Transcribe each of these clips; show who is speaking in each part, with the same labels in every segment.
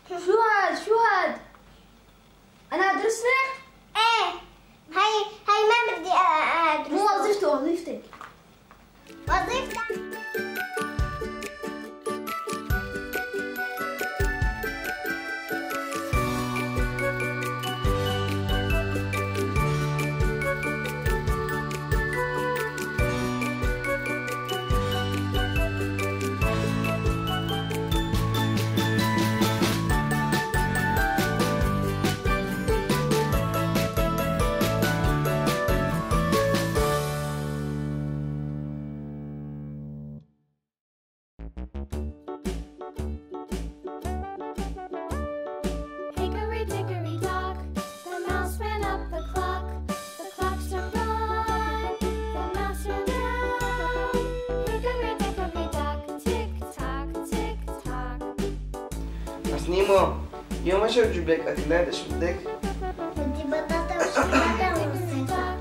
Speaker 1: شو هاد؟ أنا أدرس لك؟
Speaker 2: ايه هاي ما بدي ادرس.
Speaker 1: مو وظيفتك.
Speaker 2: وظيفتك
Speaker 3: نيمو اليوم ايش بجيب لك اكلات؟ ايش بدك؟
Speaker 2: بدي بطاطا وشوكولاته ومسكر.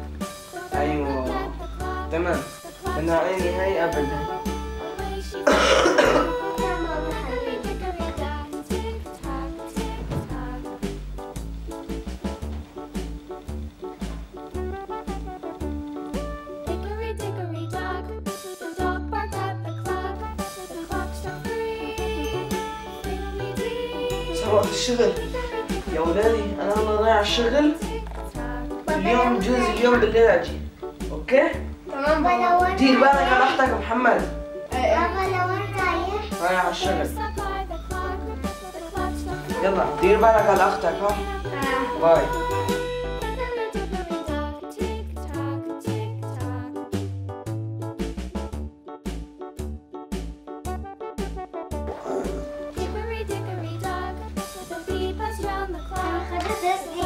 Speaker 3: ايوه تمام. انا عيني هاي ابدا. وقت الشغل يا ولادي، انا والله ضايع الشغل اليوم. جوزي اليوم بالليل اجي. اوكي
Speaker 1: تمام بابا.
Speaker 3: دير بالك على اختك يا محمد.
Speaker 2: بابا لوين رايح؟
Speaker 3: رايح على الشغل. يلا دير بالك على اختك. ها باي.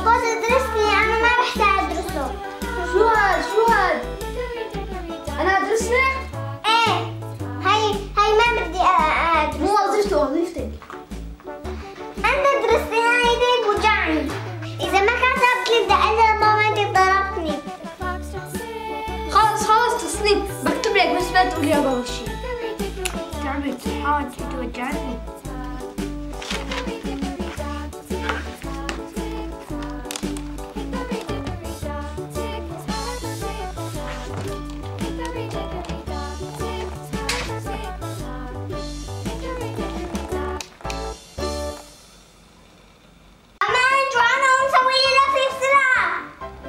Speaker 2: خذ ادرسني، انا ما بحتاج ادرسه.
Speaker 1: شو هاد؟ أنا أدرس لك؟
Speaker 2: ايه هاي ما بدي ادرس.
Speaker 1: مو وظيفتك.
Speaker 2: انت درستني، انا ايدي بوجعني. اذا ما كتبت لي بدي اقول لماما انت ضربتني.
Speaker 1: خلص تصنيف بكتب لك، بس ما تقولي يا بابا شيء. تعبت حاول توجعني.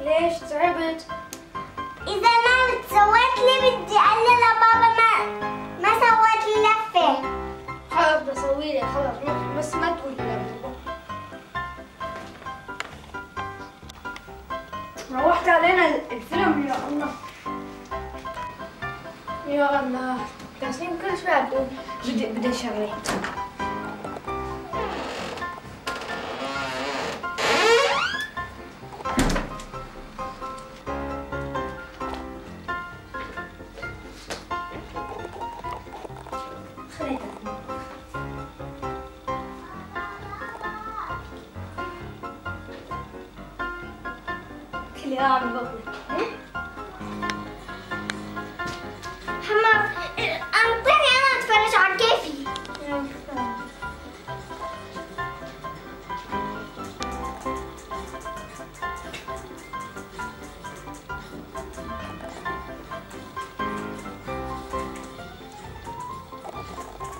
Speaker 1: ليش تعبت؟
Speaker 2: اذا ما سويت لي بدي اقول لبابا ما سويت لي لفه.
Speaker 1: خلاص بسوي لك، خلاص بس ما تقولي يا بابا. روحت علينا الفيلم يا الله. يا الله تسنيم كل شوية تقول بدي شغلة. كلي عم بطلع.
Speaker 2: محمد انطيني انا اتفرج على كيفي.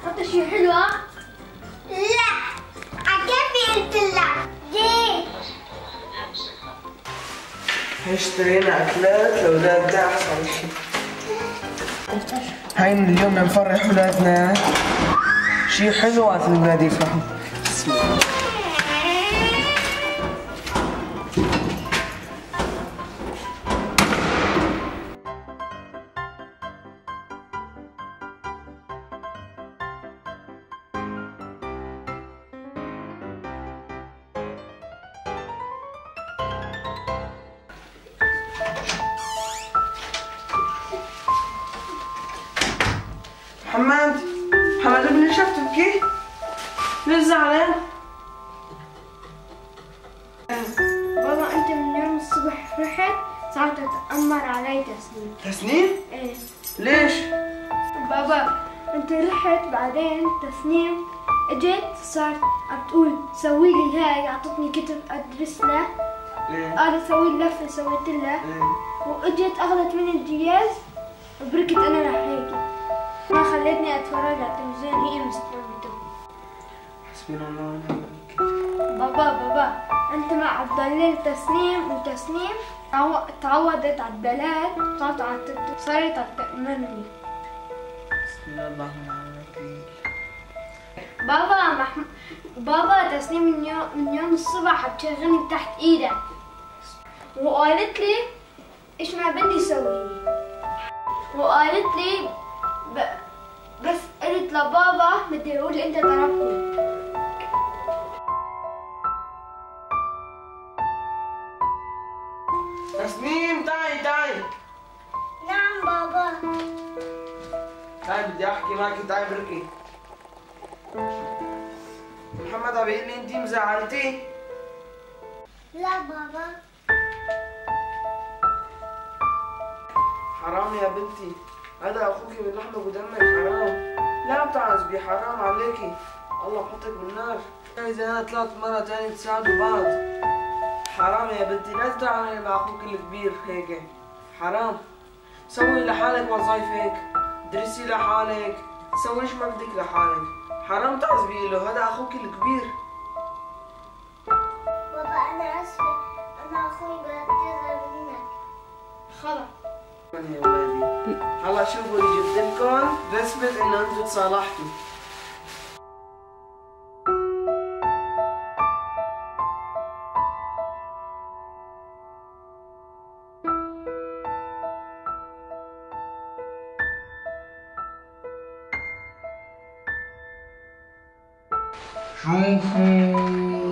Speaker 1: حتى شي حلوة؟
Speaker 2: لا على كيفي قلت لك. دي
Speaker 3: اشترينا اكلات لاولاد داعش على شيء. هاي من اليوم نفرح اولادنا شيء حلو وقت الاولاد يفرحوا. بسم الله. محمد ابني شفت تبكي؟ ليش زعلان؟
Speaker 1: بابا انت من يوم الصبح رحت صارت تتأمر علي تسنيم.
Speaker 3: تسنيم؟
Speaker 1: ايه.
Speaker 3: ليش؟
Speaker 1: بابا انت رحت بعدين تسنيم اجت صارت عم تقول سوي لي هاي، اعطتني كتب ادرس له. قالت سوي لي لفه، سويت لها. واجت اخذت مني الجياز وبركت انا لحيكي. ما خلتني اتفرج على التلفزيون، هي مستوعبته.
Speaker 3: حسبنا الله ونعم الوكيل.
Speaker 1: بابا انت مع الضليل تسنيم تعودت على الدلال، صارت على التأمني.
Speaker 3: حسبنا الله ونعم الوكيل.
Speaker 1: بابا تسنيم من يوم الصبح بتشغلني تحت ايدك، وقالت لي ايش ما بدي اسوي، وقالت لي بس قلت لبابا بدي اقول انت ضربتني.
Speaker 3: تسنيم تعي.
Speaker 2: نعم بابا.
Speaker 3: تعي بدي احكي معك، تعي بركي. محمد عم بيقول لي انتي مزعلتيه.
Speaker 2: لا بابا.
Speaker 3: حرام يا بنتي، هذا اخوك من لحمك ودمك، حرام. لا بتعذبي، حرام عليكي، الله بحطك بالنار. اذا انا طلعت مرة تانية تساعدوا بعض. حرام يا بنتي، لا تتعاملي مع اخوك الكبير هيك، حرام. سوي لحالك وظايف هيك، درسي لحالك، سوي ايش ما بدك لحالك، حرام تعذبي له، هذا اخوك الكبير.
Speaker 2: بابا أنا آسفة، أنا أخوي بعتذر منك.
Speaker 1: خلص
Speaker 3: يا ولادي، هلا شوفوا اللي جبت لكم بثبت انه انتم تصالحتوا.
Speaker 4: شوفوا